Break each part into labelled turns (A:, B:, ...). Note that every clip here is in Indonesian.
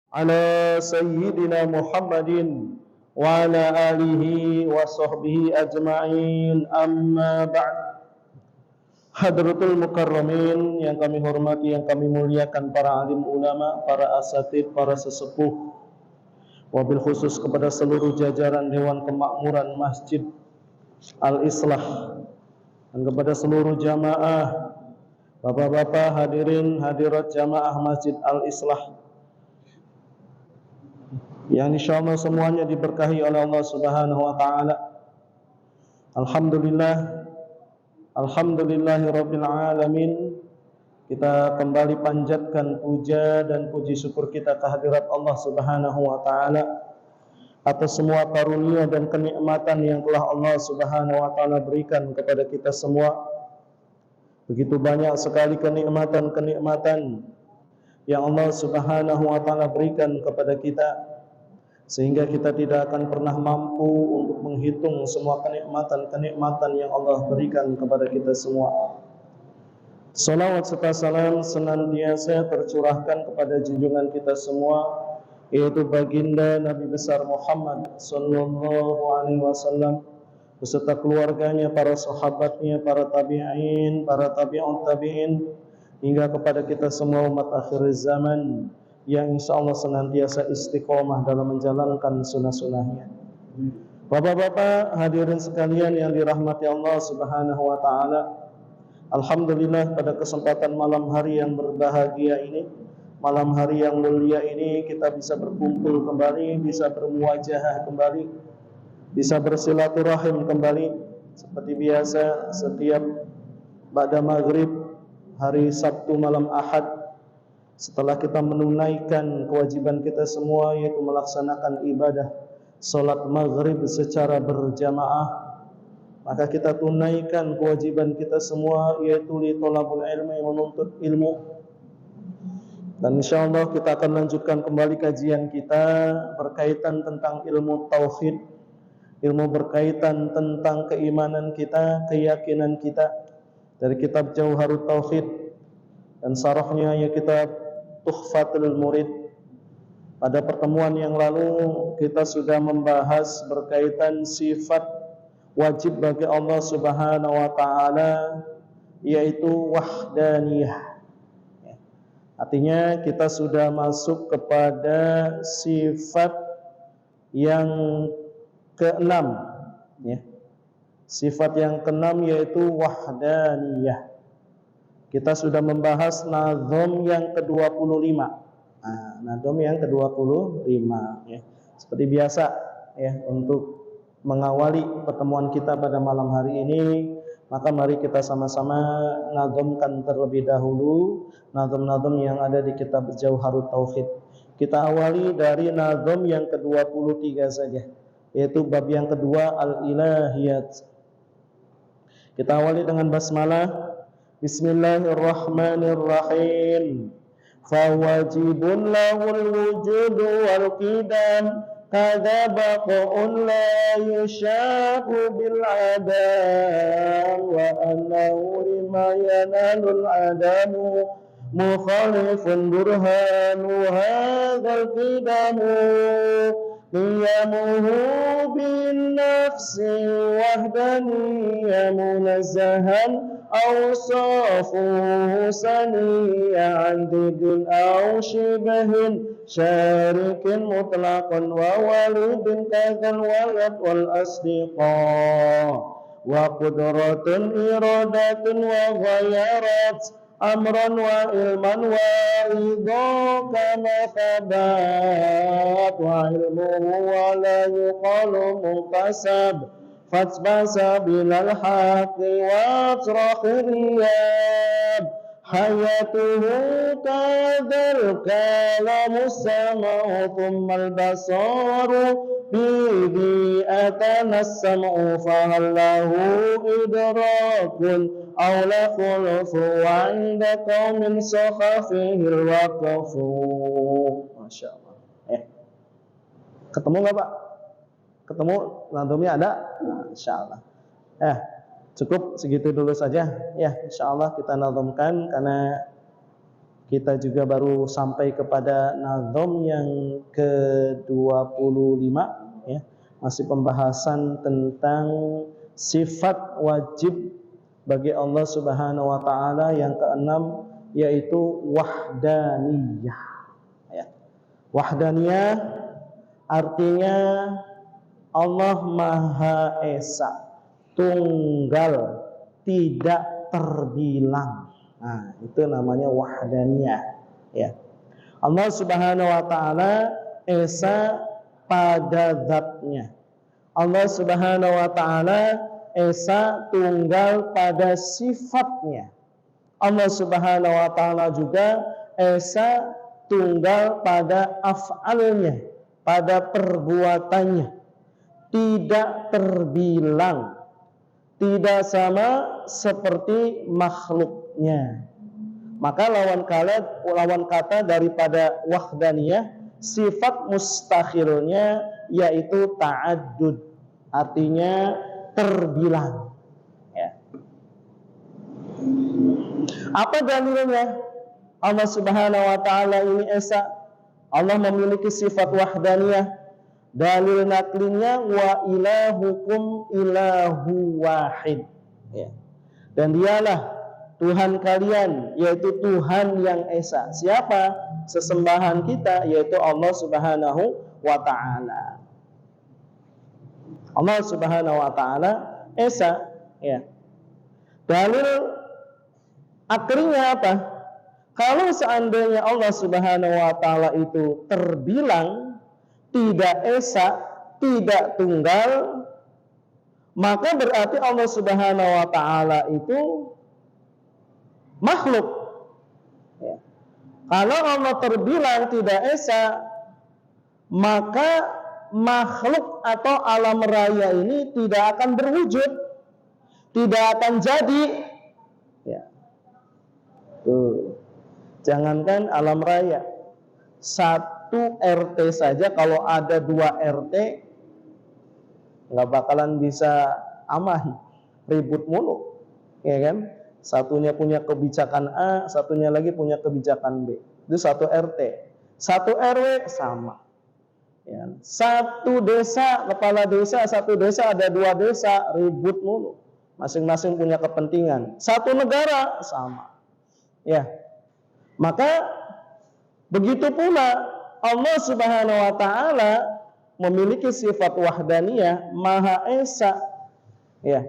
A: ala sayyidina Muhammadin wa ala alihi wa sahbihi ajma'in, amma ba'd. Hadratul mukarramin yang kami hormati, yang kami muliakan, para alim ulama, para asatid, para sesepuh, wabil khusus kepada seluruh jajaran Dewan Kemakmuran Masjid Al-Islah, dan kepada seluruh jamaah, bapak-bapak, hadirin hadirat jamaah Masjid Al-Islah, yang insyaallah semuanya diberkahi oleh Allah Subhanahu wa taala. Alhamdulillahirabbil alamin. Kita kembali panjatkan puja dan puji syukur kita kehadirat Allah Subhanahu wa taala atas semua karunia dan kenikmatan yang telah Allah Subhanahu wa taala berikan kepada kita semua. Begitu banyak sekali kenikmatan-kenikmatan yang Allah Subhanahu wa taala berikan kepada kita, sehingga kita tidak akan pernah mampu untuk menghitung semua kenikmatan-kenikmatan yang Allah berikan kepada kita semua. Salawat serta salam senantiasa tercurahkan kepada junjungan kita semua, yaitu baginda Nabi besar Muhammad sallallahu alaihi wasallam, beserta keluarganya, para sahabatnya, para tabi'in, para tabi'ut tabi'in, hingga kepada kita semua umat akhir zaman yang insyaallah senantiasa istiqomah dalam menjalankan sunnah-sunnahnya. Bapak-bapak, hadirin sekalian yang dirahmati Allah Subhanahu wa taala, alhamdulillah pada kesempatan malam hari yang berbahagia ini, malam hari yang mulia ini, kita bisa berkumpul kembali, bisa bermuajahah kembali, bisa bersilaturahim kembali. Seperti biasa setiap ba'da maghrib hari Sabtu malam Ahad, setelah kita menunaikan kewajiban kita semua, yaitu melaksanakan ibadah salat maghrib secara berjamaah, maka kita tunaikan kewajiban kita semua, yaitu li thalabul ilmi, menuntut ilmu. Dan insyaallah kita akan lanjutkan kembali kajian kita berkaitan tentang ilmu tauhid, ilmu berkaitan tentang keimanan kita, keyakinan kita, dari kitab Jauharut Tauhid dan sarahnya ya kitab Tuhfatul Murid. Pada pertemuan yang lalu kita sudah membahas berkaitan sifat wajib bagi Allah Subhanahu wa taala, yaitu wahdaniyah. Artinya kita sudah masuk kepada sifat yang keenam, ya. Sifat yang keenam yaitu wahdaniyah. Kita sudah membahas nazom yang ke-25. Nazom yang ke-25, ya. Seperti biasa, ya, untuk mengawali pertemuan kita pada malam hari ini, maka mari kita sama-sama nazomkan terlebih dahulu nazom-nazom yang ada di kitab Jauharut Tauhid. Kita awali dari nazom yang ke-23 saja, yaitu bab yang kedua, al-ilahiyat. Kita awali dengan basmalah. Bismillahirrahmanirrahim. Fawajibun lahul wujudu wal qidam, kadza baqa'un la yushaku bil adam, wa annahu lima yanalul adamu mukhalifun burhanu hadzal qidamu, qiyamuhu bin nafsi wahdaniyya munazzahan awsafuhu saniyya an didin aw shibahin syarikin mutlaqan wa walidin kadzal walad wal asdiqa, wa qudratun iradatun wa ghayarat amran wa ilman wa ridha kama thabat, wa ilmuhu wa la yuqalu muktasab fatbasa bilal haqi wa atrakhiriyab, hayatuhu kadzal kalamu sama'u thummal basaru bihi atana sam'u fahallahu idrakun aw la khulufu wa inda qawmin sakhafihil waqfu. Masya Allah. Ketemu nggak Pak? Ketemu nazomnya ada? Masya Allah. Cukup segitu dulu saja. Ya, insyaallah kita nazamkan karena kita juga baru sampai kepada nazam yang ke-25 ya. Masih pembahasan tentang sifat wajib bagi Allah Subhanahu wa taala yang keenam, yaitu wahdaniyah. Ya. Wahdaniyah artinya Allah Maha Esa, tunggal, tidak terbilang. Nah, itu namanya wahdaniyah, ya. Allah Subhanahu wa taala esa pada zatnya. Allah Subhanahu wa taala esa tunggal pada sifatnya. Allah Subhanahu wa taala juga esa tunggal pada af'alnya, pada perbuatannya. Tidak terbilang, tidak sama seperti makhluknya. Maka lawan kata daripada wahdaniyah, sifat mustakhilnya yaitu ta'addud, artinya terbilang. Ya. Apa dalilnya? Allah Subhanahu wa taala ini esa. Allah memiliki sifat wahdaniyah. Dalil naklinya wa ilahukum ilahu wahid. Ya. Dan dialah Tuhan kalian, yaitu Tuhan yang esa. Siapa? Sesembahan kita, yaitu Allah Subhanahu wa ta'ala. Allah Subhanahu wa ta'ala esa. Ya. Dalil akhirnya apa? Kalau seandainya Allah Subhanahu wa ta'ala itu terbilang tidak esa, tidak tunggal, maka berarti Allah Subhanahu wa ta'ala itu makhluk. Ya. Kalau Allah terbilang tidak esa, maka makhluk atau alam raya ini tidak akan berwujud, tidak akan jadi. Ya. Tuh. Jangankan alam raya, satu RT saja kalau ada 2 RT nggak bakalan bisa aman, ribut mulu, ya kan? Satunya punya kebijakan A, satunya lagi punya kebijakan B. Itu satu RT, satu RW sama. Ya. Satu desa, kepala desa, satu desa ada 2 desa, ribut mulu. Masing-masing punya kepentingan. Satu negara sama. Ya, maka begitu pula Allah Subhanahu wa ta'ala memiliki sifat wahdaniyah, Maha Esa. Ya.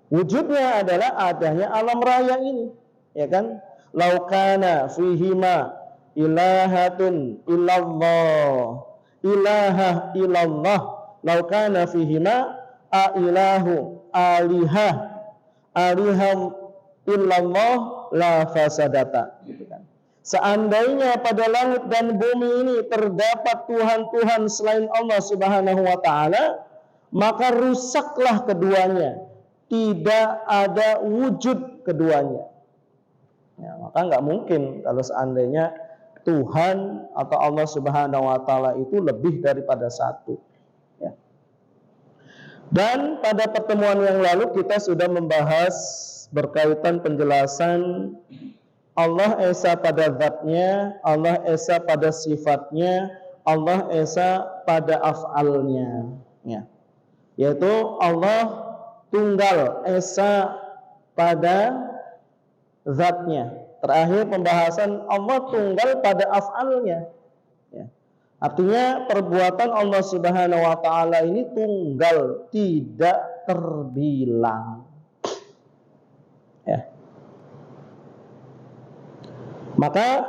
A: Wujudnya adalah adanya alam raya ini, ya kan? Laukana fihima ilahatun illallah, ilaha illallah, laukana fihima ailahu alihah, aliham illallah la fasadata, gitu kan? Seandainya pada langit dan bumi ini terdapat Tuhan-Tuhan selain Allah Subhanahu wa ta'ala, maka rusaklah keduanya, tidak ada wujud keduanya. Ya, maka nggak mungkin kalau seandainya Tuhan atau Allah Subhanahu wa ta'ala itu lebih daripada satu. Ya. Dan pada pertemuan yang lalu kita sudah membahas berkaitan penjelasan Allah esa pada zatnya, Allah esa pada sifatnya, Allah esa pada af'alnya, ya. Yaitu Allah tunggal, esa pada zatnya. Terakhir pembahasan Allah tunggal pada af'alnya, ya. Artinya perbuatan Allah Subhanahu wa ta'ala ini tunggal, tidak terbilang, ya. Maka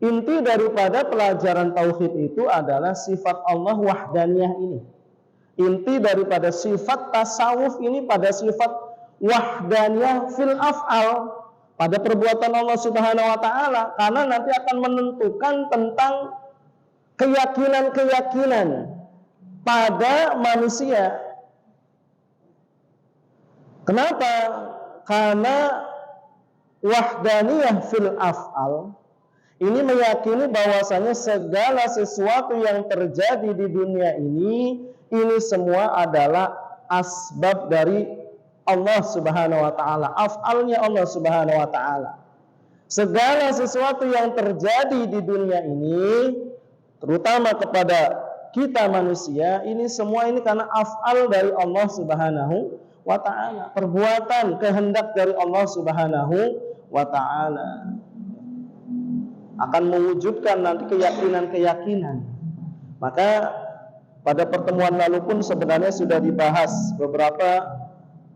A: inti daripada pelajaran tauhid itu adalah sifat Allah wahdaniyah ini. Inti daripada sifat tasawuf ini pada sifat wahdaniyah fil af'al, pada perbuatan Allah Subhanahu wa ta'ala, karena nanti akan menentukan tentang keyakinan-keyakinan pada manusia. Kenapa? Karena wahdaniyah fil af'al ini meyakini bahwasanya segala sesuatu yang terjadi di dunia ini semua adalah asbab dari Allah Subhanahu wa taala, af'alnya Allah Subhanahu wa taala. Segala sesuatu yang terjadi di dunia ini, terutama kepada kita manusia, ini semua ini karena af'al dari Allah Subhanahu wa ta'ala, perbuatan kehendak dari Allah Subhanahu wa ta'ala, akan mewujudkan nanti keyakinan-keyakinan. Maka pada pertemuan lalu pun sebenarnya sudah dibahas beberapa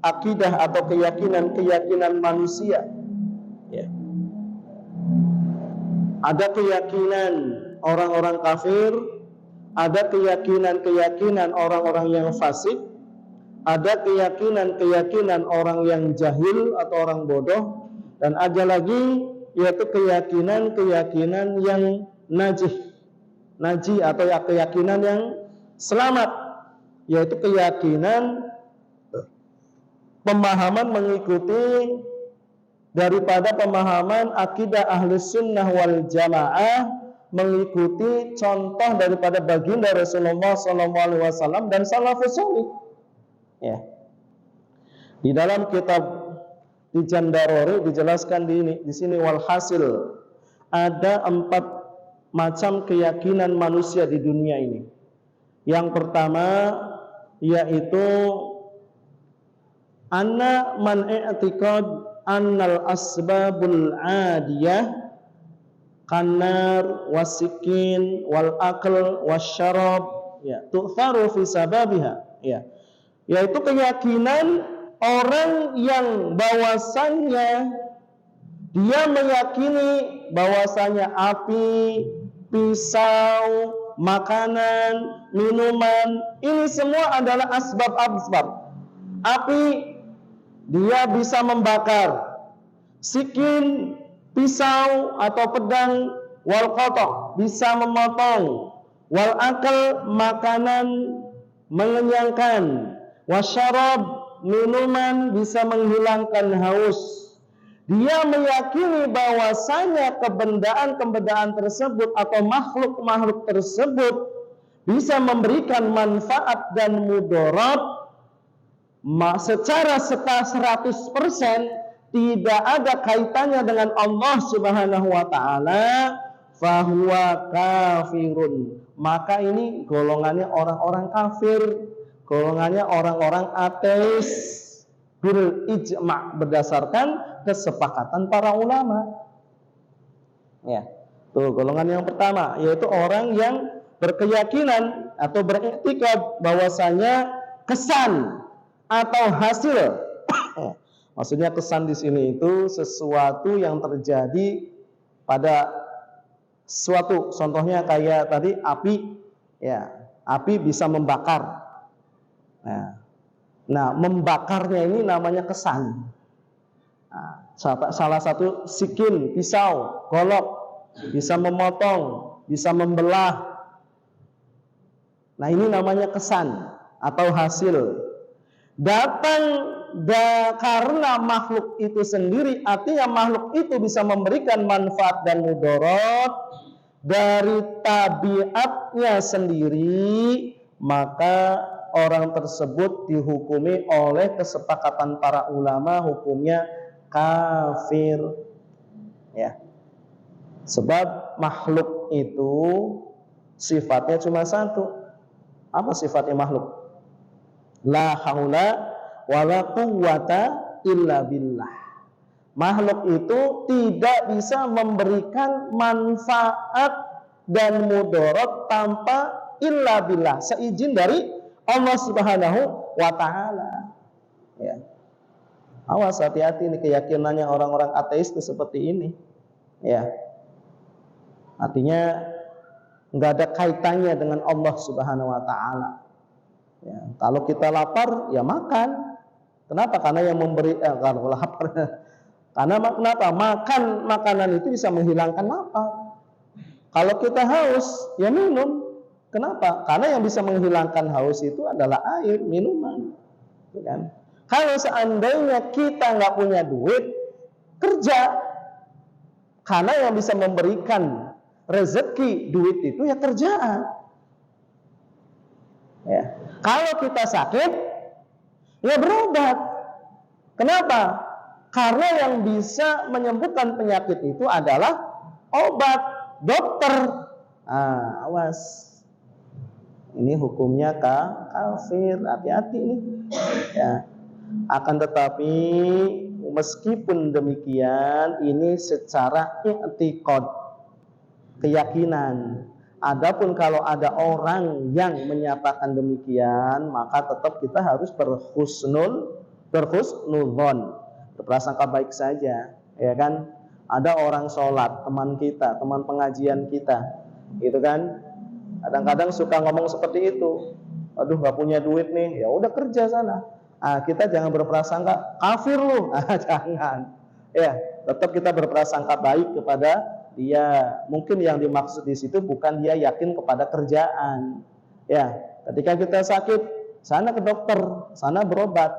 A: akidah atau keyakinan-keyakinan manusia, ya. Ada keyakinan orang-orang kafir, ada keyakinan-keyakinan orang-orang yang fasik, ada keyakinan-keyakinan orang yang jahil atau orang bodoh, dan ada lagi yaitu keyakinan-keyakinan yang najih atau keyakinan yang selamat, yaitu keyakinan pemahaman mengikuti daripada pemahaman akidah Ahlus Sunnah wal Jamaah, mengikuti contoh daripada baginda Rasulullah SAW dan salafus salih. Ya. Di dalam kitab Tijan Darori dijelaskan di sini walhasil ada 4 macam keyakinan manusia di dunia ini. Yang pertama yaitu anna man i'tiqad annal asbabul adiyah kanar wasikin wal akal wasyarab, ya, tu'tharu fi sababiha, ya, yaitu keyakinan orang yang bahwasannya dia meyakini bahwasannya api, pisau, makanan, minuman, ini semua adalah asbab-asbab. Api dia bisa membakar, sikin, pisau atau pedang, wal qata bisa memotong, wal akal makanan mengenyangkan, wasyarab minuman bisa menghilangkan haus. Dia meyakini bahwasanya kebendaan-kebendaan tersebut atau makhluk-makhluk tersebut bisa memberikan manfaat dan mudarat secara 100% tidak ada kaitannya dengan Allah Subhanahu wa taala, fahuwa kafirun. Maka ini golongannya orang-orang kafir, golongannya orang-orang ateis bil ijma', berdasarkan kesepakatan para ulama. Ya. Tuh, golongan yang pertama yaitu orang yang berkeyakinan atau beriktikad bahwasanya kesan atau hasil, maksudnya kesan di sini itu sesuatu yang terjadi pada suatu, contohnya kayak tadi api, ya, api bisa membakar. Nah, membakarnya ini namanya kesan. Nah, salah satu sikin, pisau, golok bisa memotong, bisa membelah. Nah, ini namanya kesan atau hasil. Datang karena makhluk itu sendiri, artinya makhluk itu bisa memberikan manfaat dan mudarat dari tabiatnya sendiri, maka orang tersebut dihukumi oleh kesepakatan para ulama hukumnya kafir, ya. Sebab makhluk itu sifatnya cuma satu. Apa sifatnya makhluk? La haula wala quwwata illa billah. Makhluk itu tidak bisa memberikan manfaat dan mudarat tanpa illa billah, seizin dari Allah Subhanahu wa taala. Ya. Awas, hati-hati ini keyakinannya orang-orang ateis itu seperti ini. Ya. Artinya enggak ada kaitannya dengan Allah Subhanahu wa taala. Ya, kalau kita lapar ya makan. Kenapa? Karena yang memberi kalau lapar. Karena kenapa? Makan makanan itu bisa menghilangkan lapar. Kalau kita haus ya minum. Kenapa? Karena yang bisa menghilangkan haus itu adalah air, minuman. Kan? Kalau seandainya kita nggak punya duit, kerja. Karena yang bisa memberikan rezeki duit itu ya kerjaan. Ya. Kalau kita sakit, ya berobat. Kenapa? Karena yang bisa menyembuhkan penyakit itu adalah obat, dokter. Awas. Ini hukumnya kafir, hati-hati nih. Ya. Akan tetapi meskipun demikian, ini secara i'tiqad, keyakinan. Adapun kalau ada orang yang menyatakan demikian, maka tetap kita harus berhusnudzon, berprasangka baik saja, ya kan? Ada orang sholat, teman kita, teman pengajian kita, gitu kan? Kadang-kadang suka ngomong seperti itu. Aduh, nggak punya duit nih, ya udah kerja sana. Kita jangan berprasangka kafir lu, jangan. Ya, tetap kita berprasangka baik kepada dia. Mungkin yang dimaksud di situ bukan dia yakin kepada kerjaan. Ya, ketika kita sakit, sana ke dokter, sana berobat.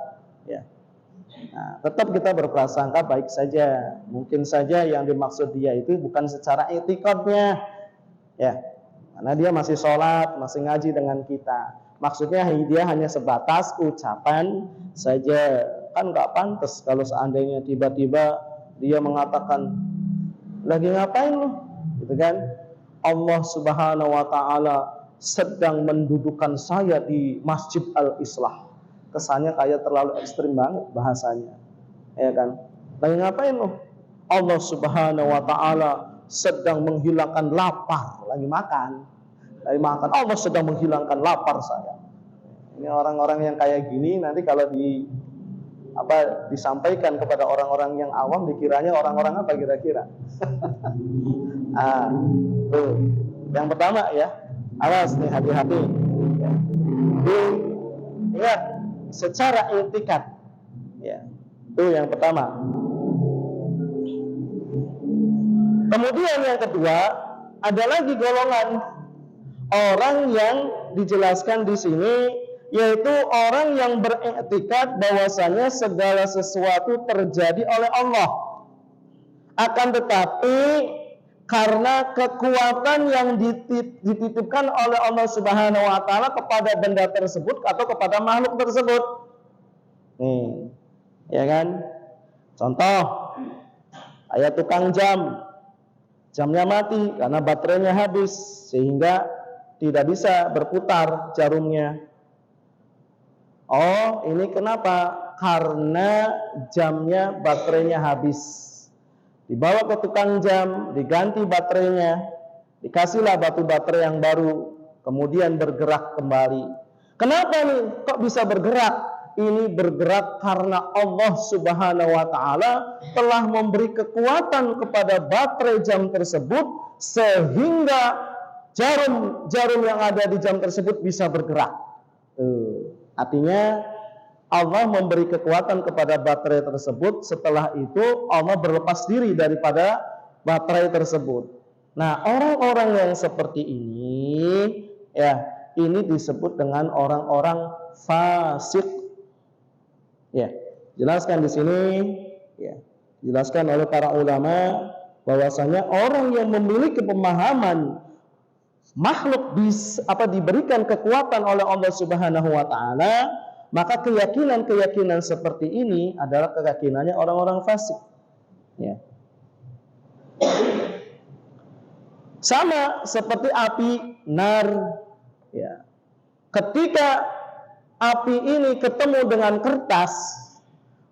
A: Ya. Nah, tetap kita berprasangka baik saja. Mungkin saja yang dimaksud dia itu bukan secara etikotnya. Ya, karena dia masih sholat, masih ngaji dengan kita. Maksudnya dia hanya sebatas ucapan saja. Kan nggak pantas kalau seandainya tiba-tiba dia mengatakan, lagi ngapain lu? Gitu kan? Allah Subhanahu wa taala sedang mendudukkan saya di Masjid Al-Islah. Kesannya kayak terlalu ekstrim banget bahasanya. Ya kan? Lagi ngapain lu? Allah Subhanahu wa taala sedang menghilangkan lapar, lagi makan. Allah sedang menghilangkan lapar saya. Ini orang-orang yang kayak gini nanti kalau disampaikan kepada orang-orang yang awam, dikiranya orang-orang apa kira-kira? Tuh. Yang pertama ya, awas nih, hati-hati. Ingat, secara etikad. Ya, itu yang pertama. Kemudian yang kedua, ada lagi golongan orang yang dijelaskan di sini, yaitu orang yang beriktikad bahwasanya segala sesuatu terjadi oleh Allah. Akan tetapi karena kekuatan yang dititipkan oleh Allah Subhanahu wa taala kepada benda tersebut atau kepada makhluk tersebut. Nih, ya kan? Contoh, kayak tukang jam. Jamnya mati karena baterainya habis sehingga tidak bisa berputar jarumnya. Oh, ini kenapa? Karena jamnya baterainya habis. Dibawa ke tukang jam, diganti baterainya, dikasihlah batu baterai yang baru, kemudian bergerak kembali. Kenapa nih kok bisa bergerak? Ini bergerak karena Allah Subhanahu wa taala telah memberi kekuatan kepada baterai jam tersebut sehingga jarum yang ada di jam tersebut bisa bergerak. Artinya Allah memberi kekuatan kepada baterai tersebut. Setelah itu Allah berlepas diri daripada baterai tersebut. Nah, orang-orang yang seperti ini, ya, ini disebut dengan orang-orang fasik. Ya, jelaskan di sini, ya, jelaskan oleh para ulama bahwasanya orang yang memiliki pemahaman makhluk diberikan kekuatan oleh Allah Subhanahu wa taala, maka keyakinan-keyakinan seperti ini adalah keyakinannya orang-orang fasik. Ya. Sama seperti api nar. Ya. Ketika api ini ketemu dengan kertas,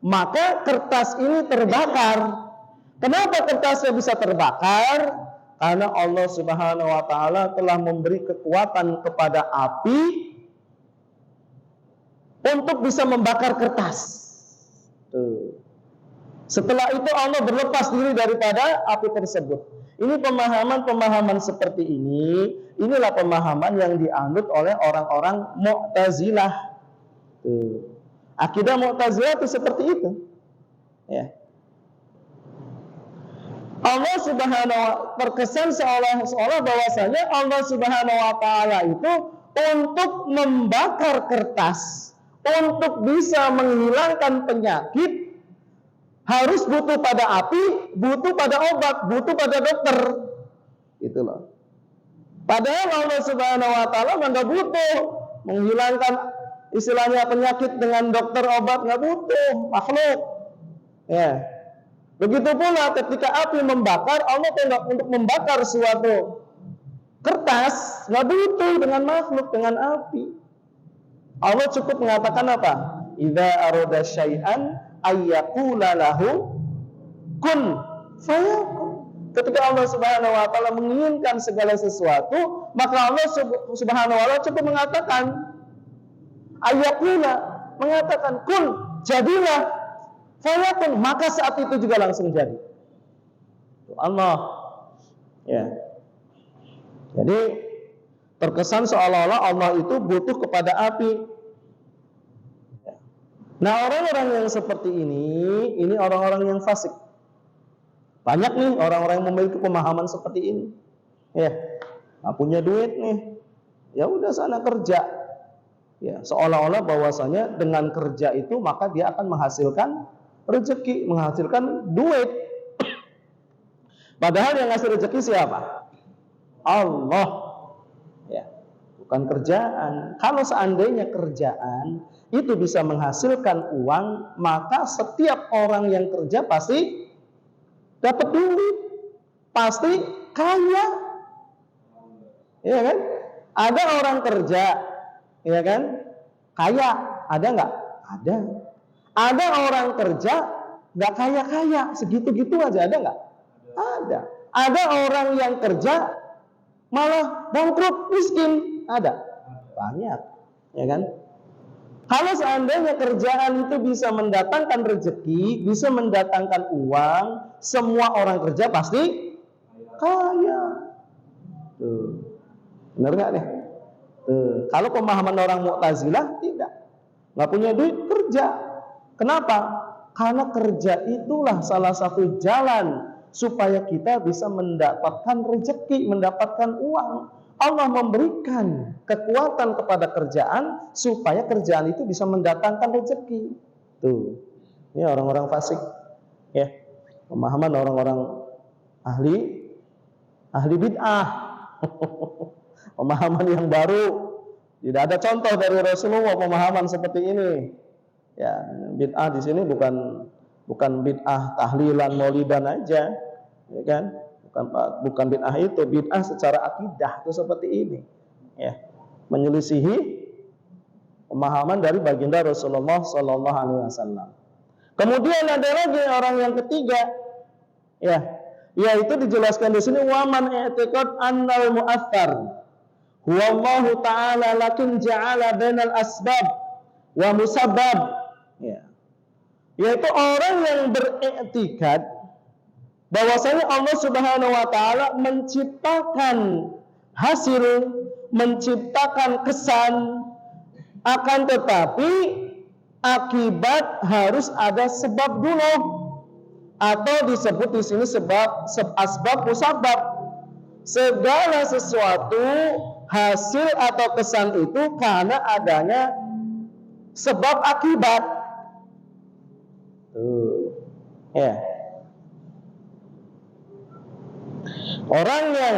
A: maka kertas ini terbakar. Kenapa kertasnya bisa terbakar? Karena Allah Subhanahu wa taala telah memberi kekuatan kepada api untuk bisa membakar kertas. Tuh. Setelah itu Allah berlepas diri daripada api tersebut. Ini pemahaman-pemahaman seperti ini, inilah pemahaman yang dianut oleh orang-orang Mu'tazilah. Tuh. Akidah Mu'tazilah itu seperti itu. Ya. Allah Subhanahu wa terkesan seolah-olah bahwasanya Allah Subhanahu wa taala itu untuk membakar kertas, untuk bisa menghilangkan penyakit harus butuh pada api, butuh pada obat, butuh pada dokter. Itu loh. Padahal Allah Subhanahu wa taala enggak butuh menghilangkan istilahnya penyakit dengan dokter, obat, enggak butuh, makhluk. Ya. Begitu pula ketika api membakar, Allah tidak untuk membakar suatu kertas, nggak butuh dengan makhluk, dengan api. Allah cukup mengatakan apa? Idza arada syai'an ayyaqula lahu kun fayakun. Ketika Allah Subhanahu wa taala menginginkan segala sesuatu, maka Allah Subhanahu wa taala cukup mengatakan ayyaqula, mengatakan kun, jadilah, fayakun, maka saat itu juga langsung jadi. Allah. Ya. Jadi terkesan seolah-olah Allah itu butuh kepada api. Nah, orang-orang yang seperti ini orang-orang yang fasik. Banyak nih orang-orang yang memiliki pemahaman seperti ini. Ya, nggak punya duit nih, ya udah sana kerja. Ya, seolah-olah bahwasanya dengan kerja itu maka dia akan menghasilkan rezeki, menghasilkan duit. Padahal yang ngasih rezeki siapa? Allah. Ya, bukan kerjaan. Kalau seandainya kerjaan itu bisa menghasilkan uang, maka setiap orang yang kerja pasti dapat duit, pasti kaya. Iya kan? Ada orang kerja, ya kan? Kaya, ada nggak? Ada. Ada orang kerja nggak kaya-kaya, segitu-gitu aja, ada nggak? Ada. Ada orang yang kerja malah bangkrut, miskin, ada. Banyak, ya kan? Kalau seandainya kerjaan itu bisa mendatangkan rezeki, bisa mendatangkan uang, semua orang kerja pasti kaya. Tuh. Benar nggak nih? Tuh. Kalau pemahaman orang Mu'tazilah tidak, nggak punya duit kerja. Kenapa? Karena kerja itulah salah satu jalan supaya kita bisa mendapatkan rezeki, mendapatkan uang. Allah memberikan kekuatan kepada kerjaan supaya kerjaan itu bisa mendatangkan rezeki. Tuh, ini orang-orang fasik, ya. Pemahaman orang-orang ahli bid'ah. Pemahaman yang baru. Tidak ada contoh dari Rasulullah pemahaman seperti ini. Ya, bid'ah di sini bukan bid'ah tahlilan maulidan aja, ya kan? Bukan bid'ah itu, bid'ah secara akidah itu seperti ini, ya, menyelisihi pemahaman dari baginda Rasulullah Sallallahu Alaihi Wasallam. Kemudian ada lagi orang yang ketiga, ya, yaitu dijelaskan di sini waman i'tiqad annal mu'athar huwa Allah Ta'ala lakin ja'ala bainal asbab wa musabbab, ya, yaitu orang yang beriktikad bahwasanya Allah Subhanahu wa taala menciptakan hasil, menciptakan kesan, akan tetapi akibat harus ada sebab dulu, atau disebut di sini asbab musabab. Segala sesuatu hasil atau kesan itu karena adanya sebab akibat. Ya. Orang yang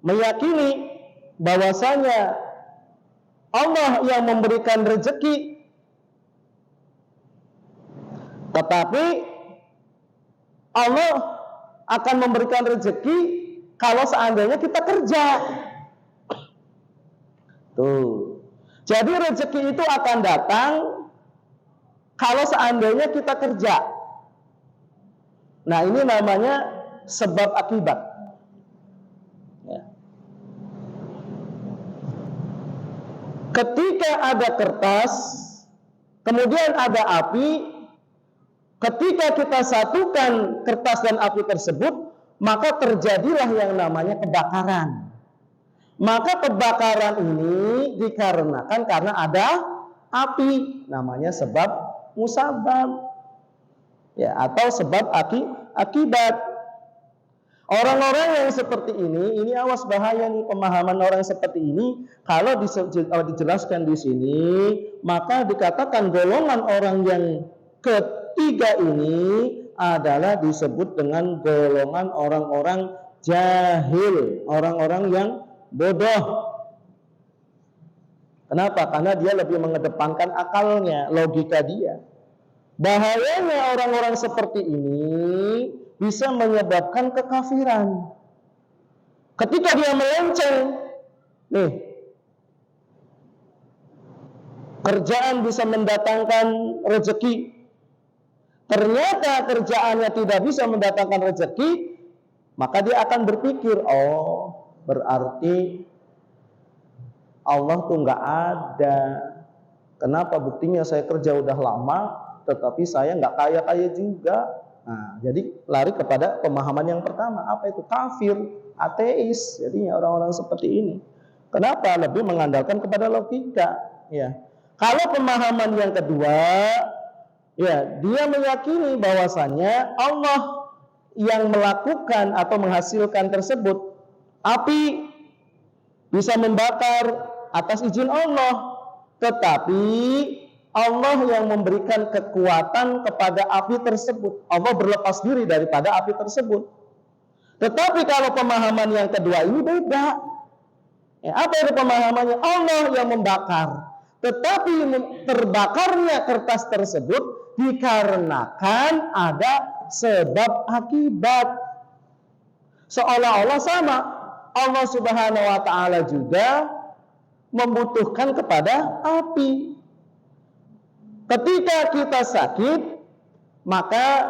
A: meyakini bahwasanya Allah yang memberikan rezeki, tetapi Allah akan memberikan rezeki kalau seandainya kita kerja. Tuh. Jadi rezeki itu akan datang kalau seandainya kita kerja. Nah, ini namanya sebab akibat, ya. Ketika ada kertas, kemudian ada api, ketika kita satukan kertas dan api tersebut, maka terjadilah yang namanya kebakaran. Maka kebakaran ini dikarenakan karena ada api, namanya sebab musabab, ya, atau sebab akibat. Orang-orang yang seperti ini awas bahaya nih pemahaman orang seperti ini. Kalau dijelaskan di sini, maka dikatakan golongan orang yang ketiga ini adalah disebut dengan golongan orang-orang jahil, orang-orang yang bodoh. Kenapa? Karena dia lebih mengedepankan akalnya, logika dia. Bahayanya orang-orang seperti ini bisa menyebabkan kekafiran. Ketika dia melenceng, nih, kerjaan bisa mendatangkan rezeki, ternyata kerjaannya tidak bisa mendatangkan rezeki, maka dia akan berpikir, oh berarti Allah tuh nggak ada. Kenapa? Buktinya saya kerja udah lama, tetapi saya nggak kaya-kaya juga. Nah, jadi lari kepada pemahaman yang pertama, apa itu? Kafir, ateis. Jadinya orang-orang seperti ini. Kenapa? Lebih mengandalkan kepada logika. Ya. Kalau pemahaman yang kedua, ya, dia meyakini bahwasannya Allah yang melakukan atau menghasilkan tersebut. Api bisa membakar atas izin Allah, tetapi Allah yang memberikan kekuatan kepada api tersebut. Allah berlepas diri daripada api tersebut. Tetapi kalau pemahaman yang kedua ini beda. Ya, apa itu pemahamannya? Allah yang membakar. Tetapi terbakarnya kertas tersebut dikarenakan ada sebab akibat. Seolah-olah sama. Allah Subhanahu wa ta'ala juga membutuhkan kepada api. Ketika kita sakit, maka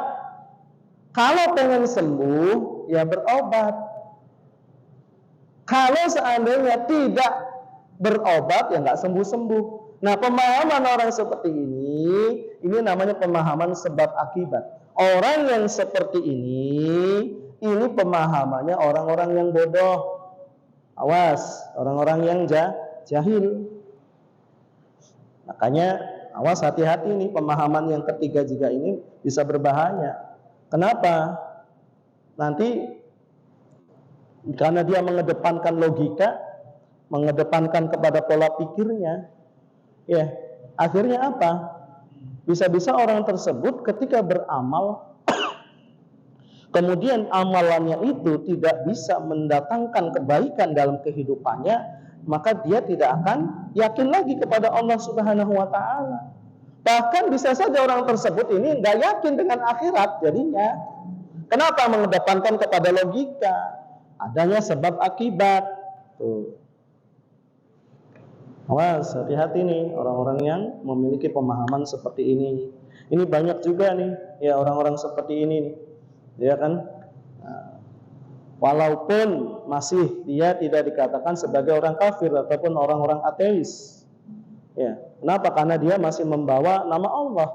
A: kalau pengen sembuh, ya berobat. Kalau seandainya tidak berobat, ya nggak sembuh-sembuh. Nah, pemahaman orang seperti ini namanya pemahaman sebab akibat. Orang yang seperti ini pemahamannya orang-orang yang bodoh. Awas, orang-orang yang jahil. Makanya awas, hati-hati nih, pemahaman yang ketiga juga ini bisa berbahaya. Kenapa? Nanti karena dia mengedepankan logika, mengedepankan kepada pola pikirnya, ya, akhirnya apa? Bisa-bisa orang tersebut ketika beramal kemudian amalannya itu tidak bisa mendatangkan kebaikan dalam kehidupannya, maka dia tidak akan yakin lagi kepada Allah Subhanahu wa ta'ala. Bahkan bisa saja orang tersebut ini nggak yakin dengan akhirat jadinya. Kenapa? Mengedepankan kepada logika, adanya sebab akibat. Tuh. Awas, hati-hati nih orang-orang yang memiliki pemahaman seperti ini. Ini banyak juga nih, ya, orang-orang seperti ini nih. Ya kan, walaupun masih dia tidak dikatakan sebagai orang kafir ataupun orang-orang ateis, ya, kenapa? Karena dia masih membawa nama Allah.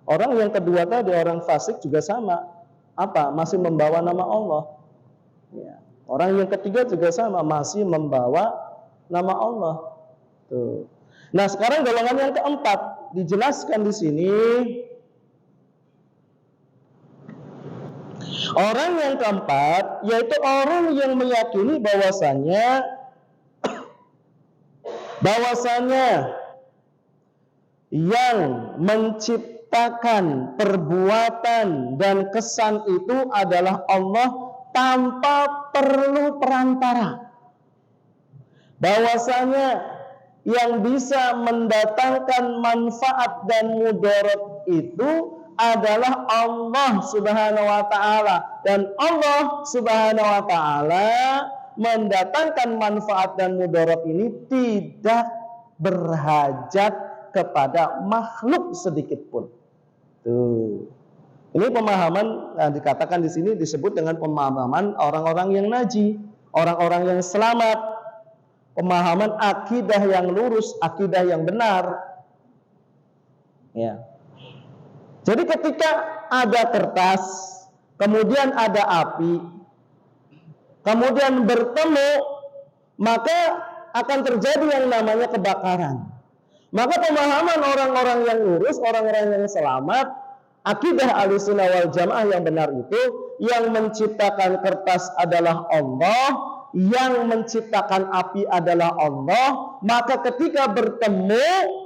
A: Orang yang kedua tadi, orang fasik juga sama, apa? Masih membawa nama Allah. Ya. Orang yang ketiga juga sama, masih membawa nama Allah. Tuh. Nah, sekarang golongan yang keempat dijelaskan di sini. Orang yang keempat yaitu orang yang meyakini bahwasannya yang menciptakan perbuatan dan kesan itu adalah Allah tanpa perlu perantara. Bahwasanya yang bisa mendatangkan manfaat dan mudarat itu adalah Allah Subhanahu wa ta'ala, dan Allah Subhanahu wa ta'ala mendatangkan manfaat dan mudarat ini tidak berhajat kepada makhluk sedikit pun. Tuh. Ini pemahaman yang dikatakan di sini disebut dengan pemahaman orang-orang yang naji, orang-orang yang selamat, pemahaman akidah yang lurus, akidah yang benar. Ya. Jadi ketika ada kertas, kemudian ada api, kemudian bertemu, maka akan terjadi yang namanya kebakaran. Maka pemahaman orang-orang yang lurus, orang-orang yang selamat, akidah Ahlussunnah wal Jamaah yang benar itu, yang menciptakan kertas adalah Allah, yang menciptakan api adalah Allah, maka ketika bertemu,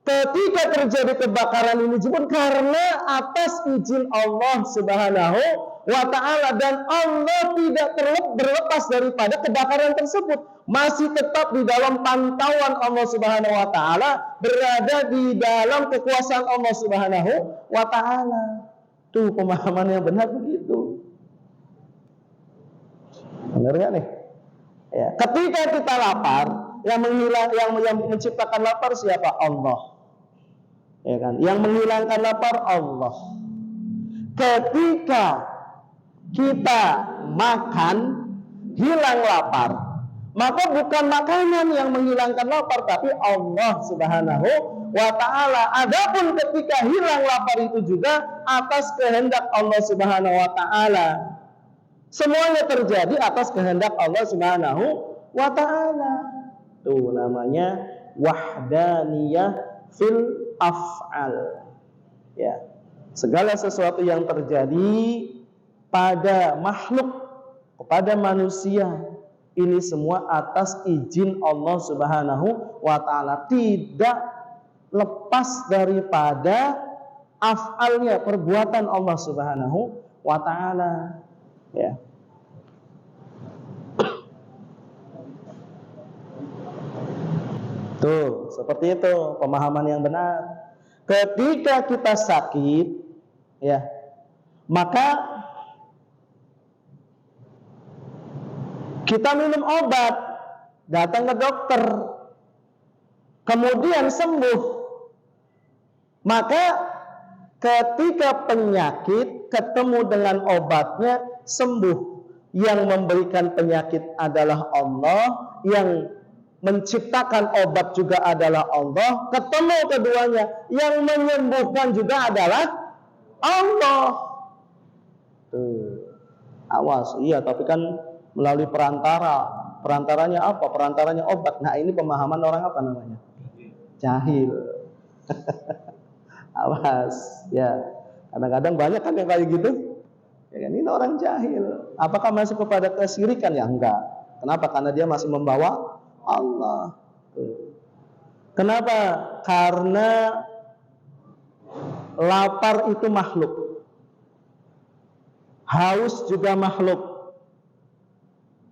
A: ketika terjadi kebakaran ini pun karena atas izin Allah Subhanahu wa ta'ala, dan Allah tidak berlepas daripada kebakaran tersebut, masih tetap di dalam pantauan Allah Subhanahu wa ta'ala, berada di dalam kekuasaan Allah Subhanahu wa ta'ala. Tuh pemahaman yang benar begitu. Benar gak nih? Ya, ketika kita lapar, yang menciptakan lapar siapa? Allah. Ya kan? Yang menghilangkan lapar Allah. Ketika kita makan, hilang lapar, maka bukan makanan yang menghilangkan lapar, tapi Allah Subhanahu wa ta'ala. Adapun ketika hilang lapar itu juga atas kehendak Allah Subhanahu wa ta'ala. Semuanya terjadi atas kehendak Allah Subhanahu wa ta'ala. Itu namanya wahdaniyah fil af'al. Ya. Segala sesuatu yang terjadi pada makhluk, kepada manusia, ini semua atas izin Allah Subhanahu wa ta'ala, tidak lepas daripada af'alnya, perbuatan Allah Subhanahu wa ta'ala. Ya. Tuh, seperti itu pemahaman yang benar. Ketika kita sakit, ya, maka kita minum obat, datang ke dokter, kemudian sembuh. Maka ketika penyakit ketemu dengan obatnya, sembuh. Yang memberikan penyakit adalah Allah, yang menciptakan obat juga adalah Allah, ketemu keduanya, yang menyembuhkan juga adalah Allah. Awas, iya, tapi kan melalui perantara. Perantaranya apa? Perantaranya obat. Nah, ini pemahaman orang apa namanya? Jahil. Awas, ya. Kadang-kadang banyak kan yang kayak gitu. Ya kan, ini orang jahil. Apakah masuk kepada kesyirikan? Ya enggak. Kenapa? Karena dia masih membawa Allah. Kenapa? Karena lapar itu makhluk, haus juga makhluk,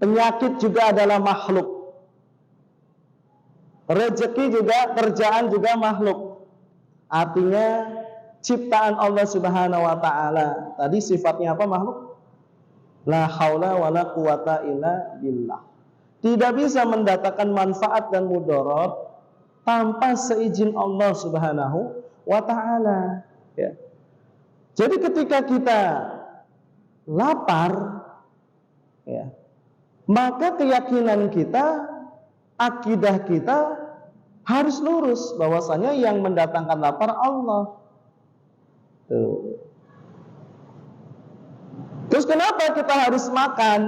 A: penyakit juga adalah makhluk, rezeki juga, kerjaan juga makhluk. Artinya ciptaan Allah Subhanahu wa ta'ala. Tadi sifatnya apa makhluk? La haula wala quwata illa billah. Tidak bisa mendatangkan manfaat dan mudarat tanpa seizin Allah Subhanahu wa ta'ala. Ya. Jadi ketika kita lapar, ya, maka keyakinan kita, akidah kita harus lurus bahwasanya yang mendatangkan lapar Allah. Tuh. Terus kenapa kita harus makan?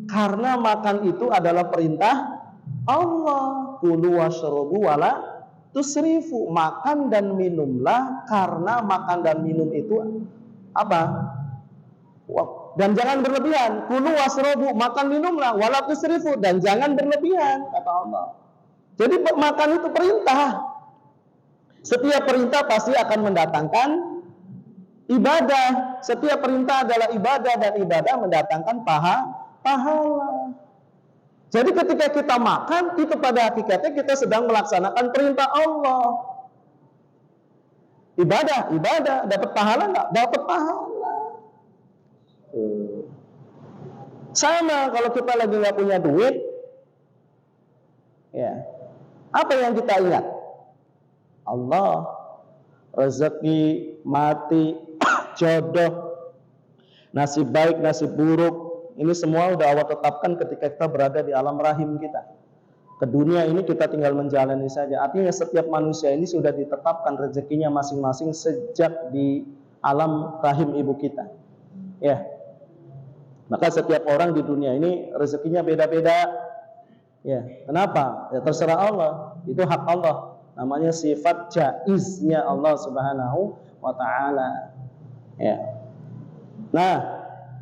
A: Karena makan itu adalah perintah Allah. Kulu washrabu wala tusrifu. Makan dan minumlah, karena makan dan minum itu apa? Dan jangan berlebihan. Kulu washrabu, makan minumlah, wala tusrifu, dan jangan berlebihan, kata Allah. Jadi makan itu perintah. Setiap perintah pasti akan mendatangkan ibadah. Setiap perintah adalah ibadah, dan ibadah mendatangkan pahala. Jadi ketika kita makan, itu pada hakikatnya kita sedang melaksanakan perintah Allah. Ibadah, dapat pahala nggak? Dapat pahala. Sama kalau kita lagi nggak punya duit, ya, apa yang kita ingat? Allah, rezeki, mati, jodoh, nasib baik, nasib buruk. Ini semua udah Allah tetapkan ketika kita berada di alam rahim kita. Ke dunia ini kita tinggal menjalani saja. Artinya setiap manusia ini sudah ditetapkan rezekinya masing-masing sejak di alam rahim ibu kita. Ya. Maka setiap orang di dunia ini rezekinya beda-beda. Ya. Kenapa? Ya terserah Allah. Itu hak Allah. Namanya sifat jaiznya Allah Subhanahu wa ta'ala. Ya. Nah,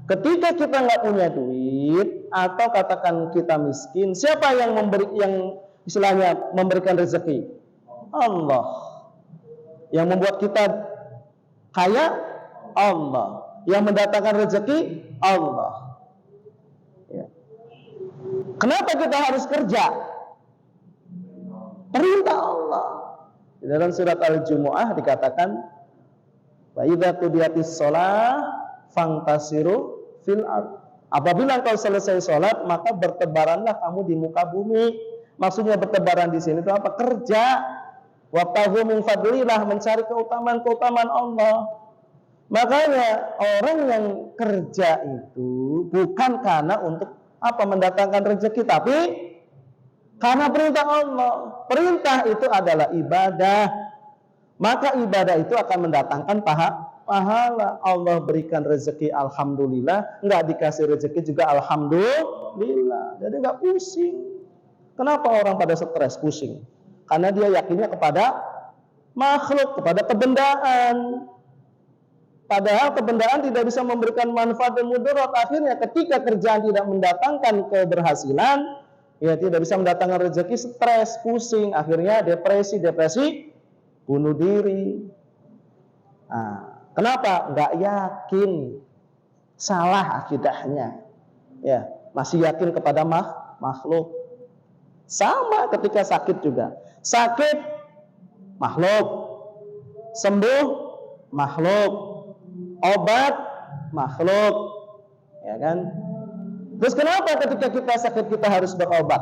A: ketika kita nggak punya duit, atau katakan kita miskin, siapa yang istilahnya memberikan rezeki? Allah. Yang membuat kita kaya? Allah. Yang mendatangkan rezeki Allah. Ya. Kenapa kita harus kerja? Perintah Allah. Di dalam surat Al-Jumu'ah dikatakan, wa idza qudiyatis shalah fantasiru fil ardh. Apabila engkau selesai sholat, maka bertebaranlah kamu di muka bumi. Maksudnya bertebaran di sini itu apa? Kerja. Wabtaghu min fadlillah, mencari keutamaan Allah. Makanya orang yang kerja itu bukan karena untuk apa mendatangkan rezeki, tapi karena perintah Allah. Perintah itu adalah ibadah. Maka ibadah itu akan mendatangkan pahala. Allah berikan rezeki, alhamdulillah. Enggak dikasih rezeki juga alhamdulillah. Jadi enggak pusing. Kenapa orang pada stres, pusing? Karena dia yakinnya kepada makhluk, kepada kebendaan. Padahal kebendaan tidak bisa memberikan manfaat dan mudarat. Akhirnya ketika kerjaan tidak mendatangkan keberhasilan, ya tidak bisa mendatangkan rezeki, stres, pusing. Akhirnya depresi, bunuh diri. Nah, kenapa? Nggak yakin, salah akidahnya, ya masih yakin kepada makhluk. Sama ketika sakit juga, sakit makhluk, sembuh makhluk, obat makhluk, ya kan? Terus kenapa ketika kita sakit kita harus berobat?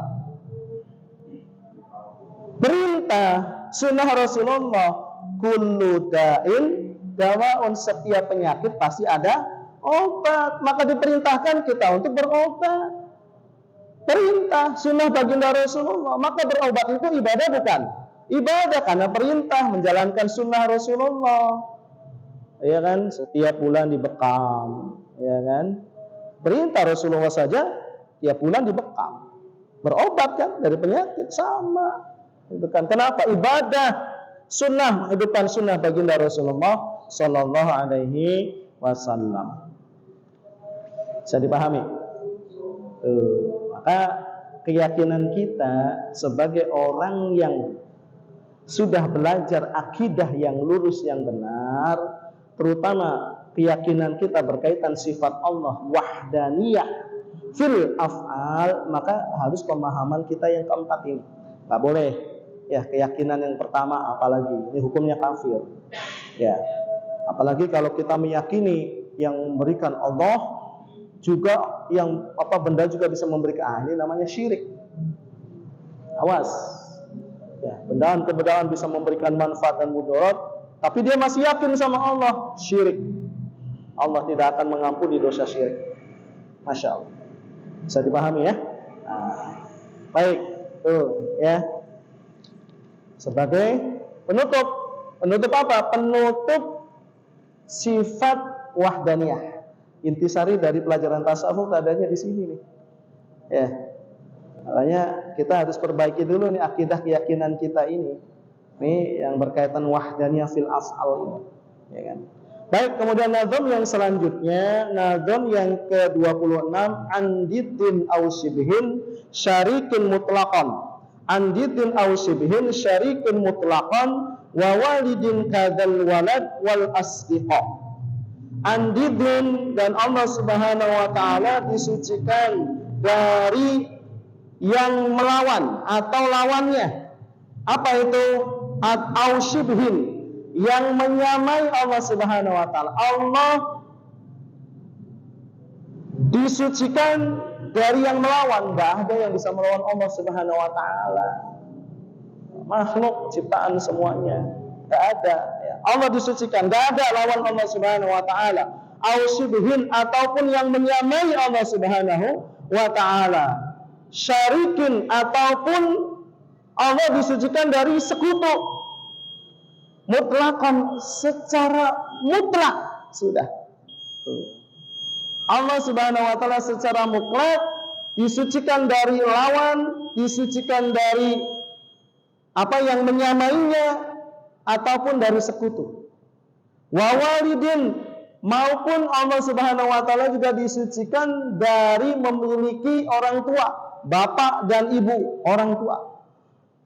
A: Perintah sunnah Rasulullah, kullu da'in dawaun, setiap penyakit pasti ada obat. Maka diperintahkan kita untuk berobat. Perintah sunnah baginda Rasulullah. Maka berobat itu ibadah bukan? Ibadah karena perintah menjalankan sunnah Rasulullah. Ya kan? Setiap bulan dibekam, ya kan? Perintah Rasulullah saja tiap bulan dibekam. Berobat kan dari penyakit sama. Itu kan kenapa ibadah sunnah, menghidupkan sunnah baginda Rasulullah Sallallahu Alaihi Wasallam. Bisa dipahami? Maka keyakinan kita sebagai orang yang sudah belajar akidah yang lurus yang benar, terutama keyakinan kita berkaitan sifat Allah wahdaniyah fil af'al, maka harus pemahaman kita yang keempat ini. Nggak boleh ya keyakinan yang pertama, apalagi ini hukumnya kafir. Ya, apalagi kalau kita meyakini yang memberikan Allah juga yang apa benda juga bisa memberikan, ini namanya syirik. Awas. Ya, bendaan bisa memberikan manfaat dan mudarat, tapi dia masih yakin sama Allah, syirik. Allah tidak akan mengampuni dosa syirik. Masya Allah. Bisa dipahami ya? Nah, baik, ya. Sebagai penutup apa? Penutup sifat wahdaniyah. Intisari dari pelajaran tasawuf adanya di sini nih. Ya. Makanya kita harus perbaiki dulu nih akidah keyakinan kita ini. Nih yang berkaitan wahdaniyah fil af'al ini. Ya kan? Baik, kemudian nazam yang selanjutnya, nazam yang ke-26, andidin aw shibhin syarikin mutlaqan. Andidin aw shibhin syarikin mutlaqan wa walidin kadzal walad wal asdiqa. Andidin, dan Allah Subhanahu wa taala disucikan dari yang melawan atau lawannya. Apa itu? Au shibhin, yang menyamai Allah Subhanahu wa taala. Allah disucikan dari yang melawan. Enggak ada yang bisa melawan Allah Subhanahu wa taala. Makhluk ciptaan semuanya enggak ada. Allah disucikan, enggak ada lawan Allah Subhanahu wa taala. Au shibhin, ataupun yang menyamai Allah Subhanahu wa taala. Syarikin, ataupun Allah disucikan dari sekutu. Mutlakon, secara mutlak sudah. Allah Subhanahu wa taala secara mutlak disucikan dari lawan, disucikan dari apa yang menyamainya, ataupun dari sekutu. Wa walidin, maupun Allah Subhanahu wa taala juga disucikan dari memiliki orang tua, bapak dan ibu, orang tua.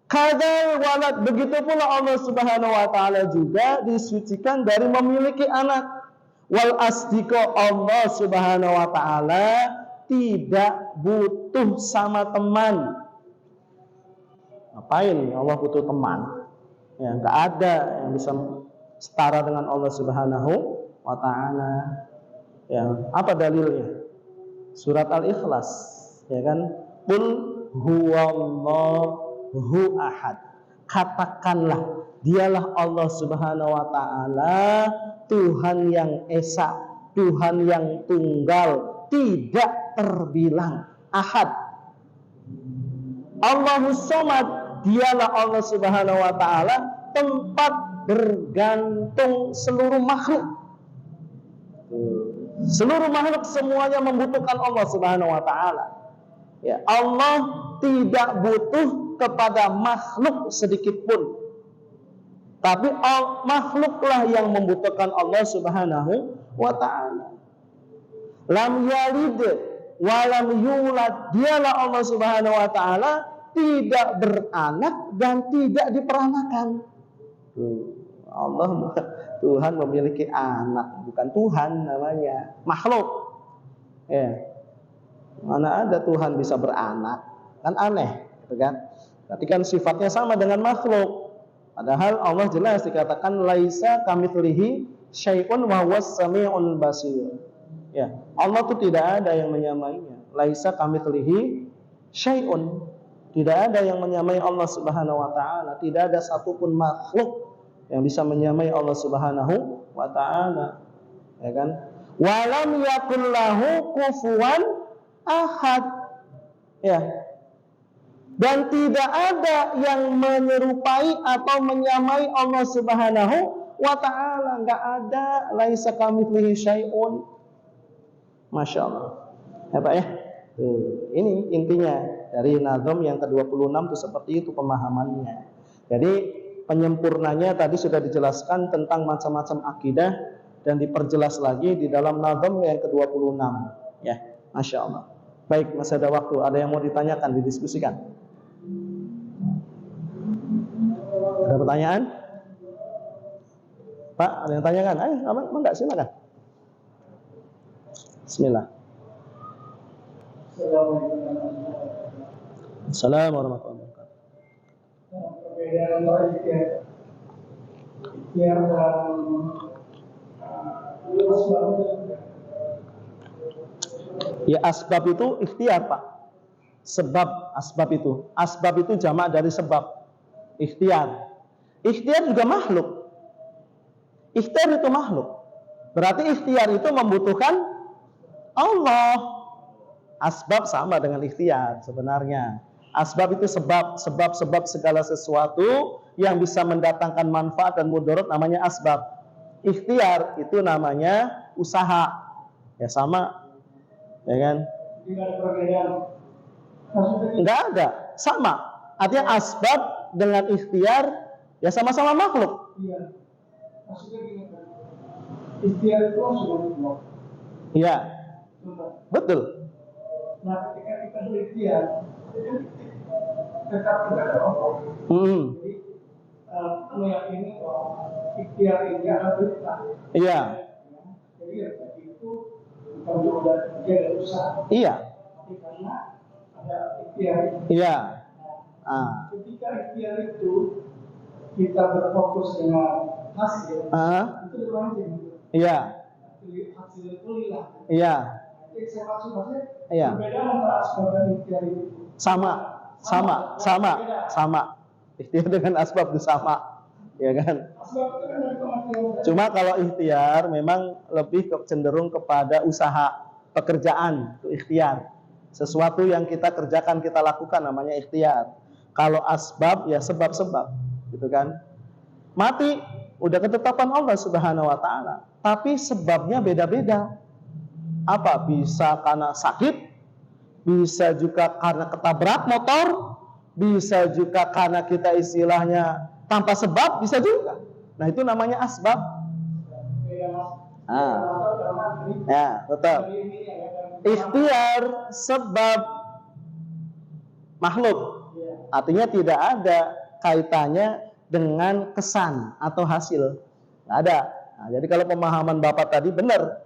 A: Kadzal walad, begitu pula Allah Subhanahu wa taala juga disucikan dari memiliki anak. Wal asdiqo, Allah Subhanahu wa taala tidak butuh sama teman. Ngapain Allah butuh teman? Ya, enggak ada yang bisa setara dengan Allah Subhanahu wa taala. Ya, apa dalilnya? Surat Al-Ikhlas, ya kan? Qul huwallahu ahad. Katakanlah, dialah Allah Subhanahu wa taala, Tuhan yang esa, Tuhan yang tunggal, tidak terbilang, ahad. Allahus Somad, dialah Allah Subhanahu wa taala, tempat bergantung seluruh makhluk. Seluruh makhluk semuanya membutuhkan Allah Subhanahu wa taala. Ya, Allah tidak butuh kepada makhluk sedikit pun. Tapi makhluklah yang membutuhkan Allah Subhanahu wa taala. Lam yalid wa lam yulad. Dialah Allah Subhanahu wa taala tidak beranak dan tidak diperanakan. Allah Tuhan memiliki anak, bukan Tuhan namanya, makhluk. Ya. Mana ada Tuhan bisa beranak? Kan aneh, gitu kan? Berarti kan sifatnya sama dengan makhluk. Padahal Allah jelas dikatakan laisa kamitslihi syai'un wa huwas samiul basir. Ya, Allah itu tidak ada yang menyamainya. Laisa kamitslihi syai'un. Tidak ada yang menyamai Allah Subhanahu wa taala, tidak ada satupun makhluk yang bisa menyamai Allah Subhanahu wa taala. Ya kan? Walam yakul lahu kufuwan ahad. Ya. Dan tidak ada yang menyerupai atau menyamai Allah Subhanahu wa taala, enggak ada, laisa kamitslihi syai'un. Masya Allah. Ya Pak ya. Ini intinya dari nazam yang ke-26 itu seperti itu pemahamannya. Jadi penyempurnanya tadi sudah dijelaskan tentang macam-macam akidah dan diperjelas lagi di dalam nazam yang ke-26. Ya, Masya Allah. Baik, masih ada waktu. Ada yang mau ditanyakan, didiskusikan? Ada pertanyaan? Pak, ada yang tanyakan? Ayo, enggak, silakan. Bismillah. Assalamualaikum warahmatullahi wabarakatuh.
B: Perbedaan yang
A: ya, asbab itu ikhtiar, Pak. Sebab, asbab itu. Asbab itu jamak dari sebab. Ikhtiar. Ikhtiar juga makhluk. Ikhtiar itu makhluk. Berarti ikhtiar itu membutuhkan Allah. Asbab sama dengan ikhtiar sebenarnya. Asbab itu sebab segala sesuatu yang bisa mendatangkan manfaat dan mudarat namanya asbab. Ikhtiar itu namanya usaha. Ya sama. Ya kan?
B: tidak ada perbedaan.
A: Enggak ada, sama. Artinya asbab dengan ikhtiar ya sama-sama makhluk.
B: Iya. Maksudnya gini kan. Ikhtiar itu sudah.
A: Iya. Betul.
B: Nah, ketika kita berikhtiar, tetap tidak ada Allah. Jadi, meyakini bahwa ikhtiar ini adalah perintah.
A: Iya.
B: Jadi itu bukan juga kerja dan usaha.
A: Iya.
B: Tapi karena ada ikhtiar.
A: Iya.
B: Nah, ketika ikhtiar itu kita berfokus dengan hasil, itu berlanjut.
A: Iya.
B: Hasil itu lillah.
A: Iya.
B: Jadi saya maksudnya
A: Iya.
B: berbeda antara asbab dan ikhtiar itu.
A: Sama. Ikhtiar dengan asbab itu sama. Ya kan?
B: Asbab itu kan dari kematian.
A: Cuma kalau ikhtiar memang lebih cenderung kepada usaha, pekerjaan, itu ikhtiar. Sesuatu yang kita kerjakan, kita lakukan namanya ikhtiar. Kalau asbab ya sebab-sebab, gitu kan? Mati udah ketetapan Allah Subhanahu wa taala, tapi sebabnya beda-beda. Apa? Bisa karena sakit, bisa juga karena ketabrak motor, bisa juga karena kita istilahnya tanpa sebab, bisa juga. Nah, itu namanya asbab. Ya, betul. Ikhtiar sebab makhluk. Artinya tidak ada kaitannya dengan kesan atau hasil. Nggak ada. Nah, jadi kalau pemahaman Bapak tadi benar,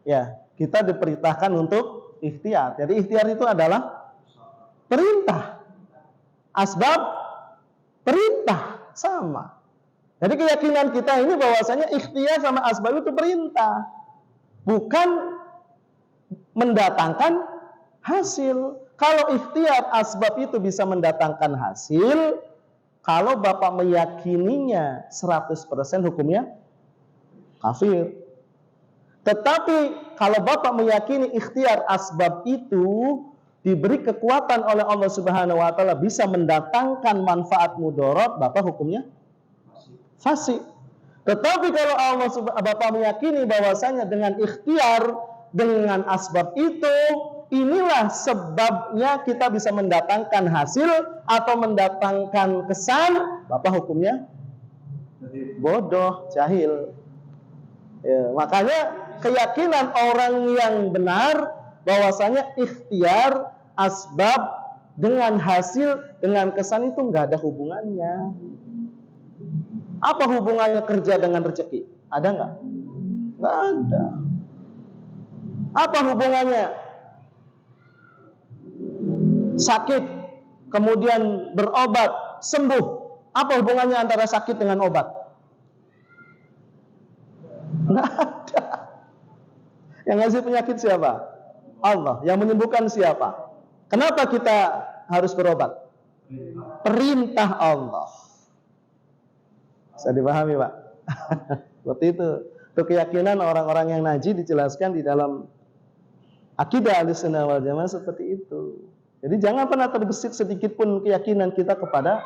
A: ya kita diperintahkan untuk ikhtiar. Jadi ikhtiar itu adalah perintah, asbab perintah sama. Jadi keyakinan kita ini bahwasanya ikhtiar sama asbab itu perintah, bukan mendatangkan hasil. Kalau ikhtiar asbab itu bisa mendatangkan hasil, kalau Bapak meyakininya 100% hukumnya kafir. Tetapi kalau Bapak meyakini ikhtiar asbab itu diberi kekuatan oleh Allah Subhanahu wa taala bisa mendatangkan manfaat mudarat, Bapak hukumnya fasik. Tetapi kalau Bapak meyakini bahwasanya dengan ikhtiar, dengan asbab itu, inilah sebabnya kita bisa mendatangkan hasil atau mendatangkan kesan, Bapak hukumnya bodoh, jahil. Ya, makanya keyakinan orang yang benar bahwasanya ikhtiar, asbab dengan hasil, dengan kesan itu nggak ada hubungannya. Apa hubungannya kerja dengan rezeki? Ada nggak? Nggak ada. Apa hubungannya sakit kemudian berobat sembuh? Apa hubungannya antara sakit dengan obat? Nggak ada. Yang ngasih penyakit siapa? Allah. Yang menyembuhkan siapa? Kenapa kita harus berobat? Perintah Allah. Bisa dipahami, Pak? Seperti itu. Itu keyakinan orang-orang yang naji dijelaskan di dalam akidah Ahlussunnah wal Jamaah seperti itu. Jadi jangan pernah terbesit sedikit pun keyakinan kita kepada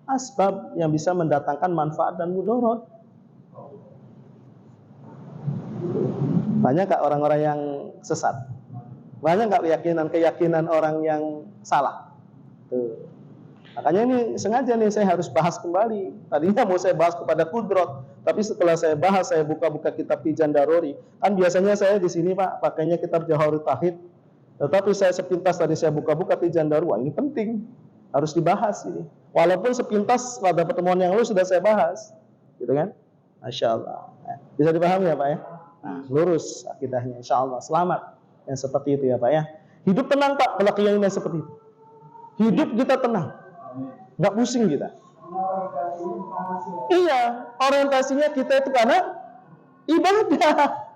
A: asbab yang bisa mendatangkan manfaat dan mudarat. Banyak nggak orang-orang yang sesat? Banyak nggak keyakinan orang yang salah? Tuh. Makanya ini sengaja nih saya harus bahas kembali. Tadinya mau saya bahas kepada kudrat, tapi setelah saya bahas, saya buka-buka kitab Pijan Daruri. Kan biasanya saya di sini Pak pakainya kitab Jawharut Tauhid. Tetapi saya sepintas tadi saya buka-buka Pijan Daruri. Wah, ini penting, harus dibahas ini. Walaupun sepintas pada pertemuan yang lalu sudah saya bahas, gitu kan? Masya Allah. Bisa dipahami ya Pak ya? Nah, lurus akidahnya, insya Allah selamat. Yang seperti itu ya Pak ya. Hidup tenang Pak kalau keyakinan seperti itu. Hidup kita tenang, nggak pusing kita. Iya, orientasinya kita itu karena ibadah.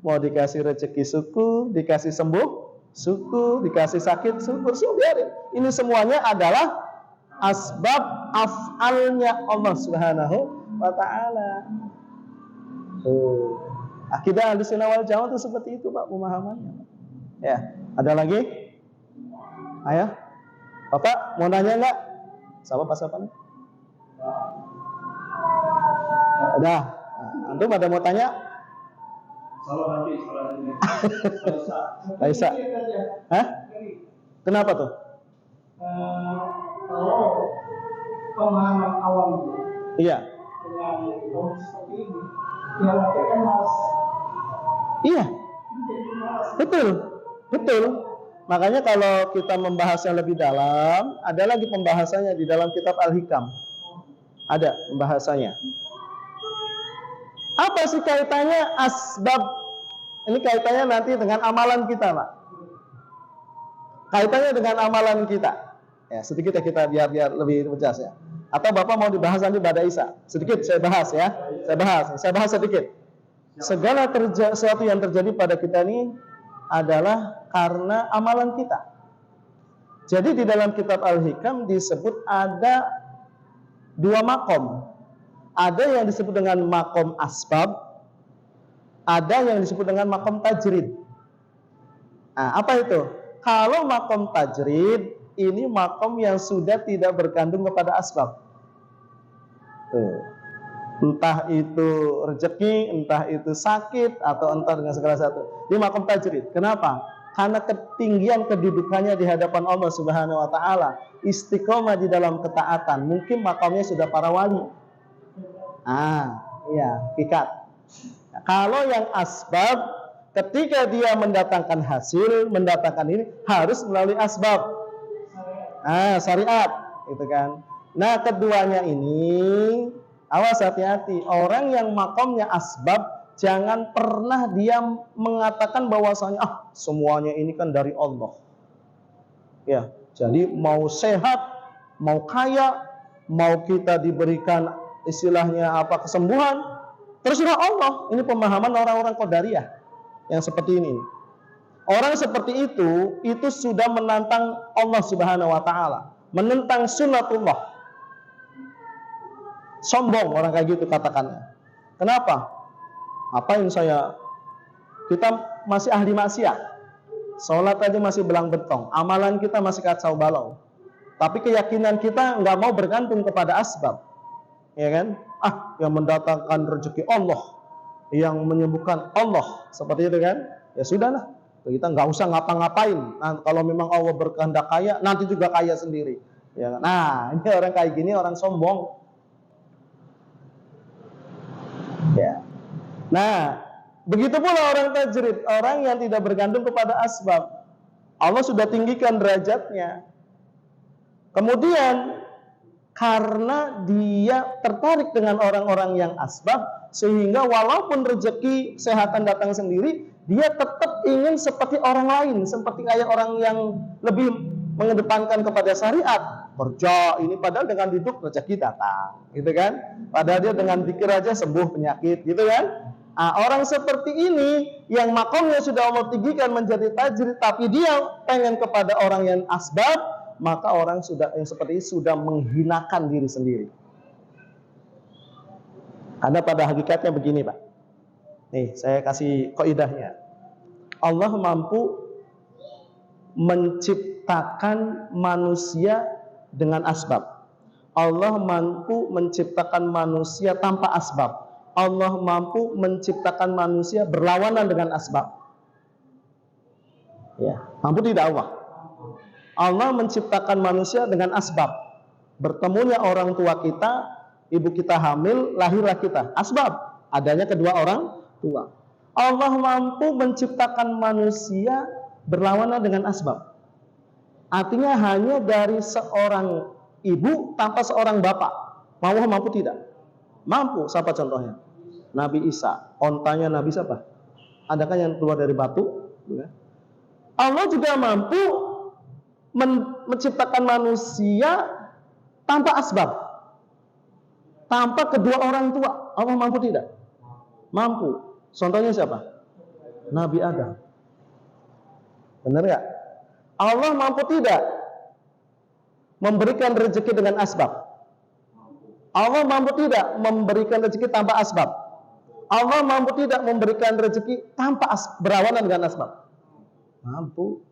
A: Mau dikasih rezeki syukur, dikasih sembuh syukur, dikasih sakit syukur, biarin. Ini semuanya adalah asbab af'alnya Allah Subhanahu wa taala. Akidah Ahlussunnah wal Jamaah itu seperti itu Pak pemahamannya. Ya, ada lagi? Ayo. Bapak mau nanya enggak? Sama Pak siapa nih? Udah. Antum ada mau tanya?
B: Salah nanti.
A: Bisa. Hah? Kenapa tuh?
B: Kalau pemahaman awam
A: Iya.
B: dengan kondisi seperti ini, yang kan harus.
A: Iya. Betul. Makanya kalau kita membahasnya lebih dalam, ada lagi pembahasannya di dalam kitab Al-Hikam. Ada pembahasannya. Apa sih kaitannya asbab? Ini kaitannya nanti dengan amalan kita, Pak. Kaitannya dengan amalan kita. Ya, sedikit ya kita biar lebih jelas ya. Atau Bapak mau dibahas nanti pada Isa? Sedikit saya bahas ya. Saya bahas sedikit. Segala sesuatu yang terjadi pada kita ini adalah karena amalan kita. Jadi di dalam kitab Al-Hikam disebut ada dua makom. Ada yang disebut dengan makom asbab, ada yang disebut dengan makom tajrid. Nah, apa itu? Kalau makom tajrid, ini makom yang sudah tidak bergantung kepada asbab. Tuh. Entah itu rezeki, entah itu sakit, atau entah dengan segala satu. Ini makom tajrid. Kenapa? Karena ketinggian kedudukannya di hadapan Allah Subhanahu wa taala, istiqomah di dalam ketaatan. Mungkin makamnya sudah para wali. Iya, hakikat. Nah, kalau yang asbab, ketika dia mendatangkan hasil, mendatangkan ini harus melalui asbab. Syariat, gitu kan. Nah, keduanya ini Awas, hati-hati. Orang yang makomnya asbab, jangan pernah dia mengatakan bahwasanya semuanya ini kan dari Allah. Ya, jadi mau sehat, mau kaya, mau kita diberikan istilahnya kesembuhan, terserah Allah. Ini pemahaman orang-orang Qadariyah yang seperti ini. Orang seperti itu sudah menantang Allah Subhanahu wa taala, menentang sunnatullah. Sombong orang kayak gitu katakannya. Kenapa? Apain saya? Kita masih ahli maksiat. Sholat aja masih belang bentong, amalan kita masih kacau balau. Tapi keyakinan kita nggak mau bergantung kepada asbab, ya kan? Yang mendatangkan rezeki Allah, yang menyembuhkan Allah, seperti itu kan? Ya sudahlah, kita nggak usah ngapa-ngapain. Nah, kalau memang Allah berkehendak kaya, nanti juga kaya sendiri. Ya kan? Nah, ini orang kayak gini orang sombong. Ya. Nah, begitu pula orang tajrid, orang yang tidak bergantung kepada asbab. Allah sudah tinggikan derajatnya. Kemudian karena dia tertarik dengan orang-orang yang asbab, sehingga walaupun rezeki kesehatan datang sendiri, dia tetap ingin seperti orang lain, seperti kayak orang yang lebih mengedepankan kepada syariat. Kerja ini padahal dengan duduk rezeki datang, gitu kan? Padahal dia dengan zikir aja sembuh penyakit, gitu kan? Orang seperti ini yang makomnya sudah Allah tinggikan menjadi tajrid, tapi dia pengen kepada orang yang asbab, maka orang yang seperti ini sudah menghinakan diri sendiri. Karena pada hakikatnya begini, Pak. Nih, saya kasih kaidahnya. Allah mampu menciptakan manusia dengan asbab. Allah mampu menciptakan manusia tanpa asbab. Allah mampu menciptakan manusia berlawanan dengan asbab. Ya, mampu tidak Allah? Allah menciptakan manusia dengan asbab. Bertemunya orang tua kita, ibu kita hamil, lahirlah kita. Asbab, adanya kedua orang tua. Allah mampu menciptakan manusia berlawanan dengan asbab. Artinya hanya dari seorang ibu tanpa seorang bapak. Allah mampu tidak? Mampu. Siapa contohnya? Nabi Isa. Ontanya Nabi siapa? Adakah yang keluar dari batu? Allah juga mampu menciptakan manusia tanpa asbab, tanpa kedua orang tua. Allah mampu tidak? Mampu. Contohnya siapa? Nabi Adam. Benar nggak? Allah mampu tidak memberikan rezeki dengan asbab? Allah mampu tidak memberikan rezeki tanpa asbab? Allah mampu tidak memberikan rezeki tanpa berlawanan dengan asbab? Mampu.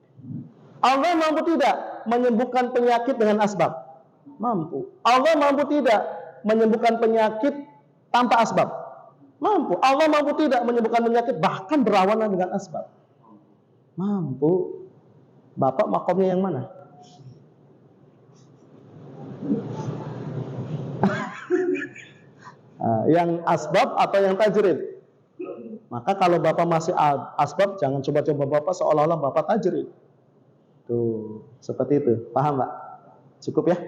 A: Allah mampu tidak menyembuhkan penyakit dengan asbab? Mampu. Allah mampu tidak menyembuhkan penyakit tanpa asbab? Mampu. Allah mampu tidak menyembuhkan penyakit bahkan berlawanan dengan asbab? Mampu. Bapak makomnya yang mana? Yang asbab atau yang tajrid? Maka kalau Bapak masih asbab, jangan coba-coba Bapak seolah-olah Bapak tajrid. Tuh, seperti itu. Paham, Pak? Cukup ya?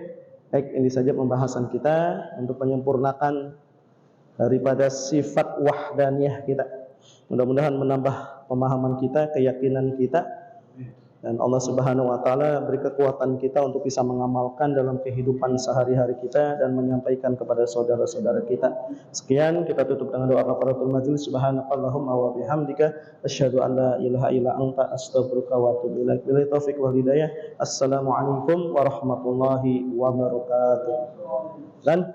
A: Baik, ini saja pembahasan kita untuk menyempurnakan daripada sifat wahdaniyah kita. Mudah-mudahan menambah pemahaman kita, keyakinan kita, dan Allah Subhanahu wa taala beri kekuatan kita untuk bisa mengamalkan dalam kehidupan sehari-hari kita dan menyampaikan kepada saudara-saudara kita. Sekian, kita tutup dengan doa kafaratul majelis. Subhanakallahumma wa bihamdika asyhadu an la ilaha illa anta astaghfiruka wa atubu ilaik. Billahi taufik wal hidayah. Assalamualaikum warahmatullahi wabarakatuh. Dan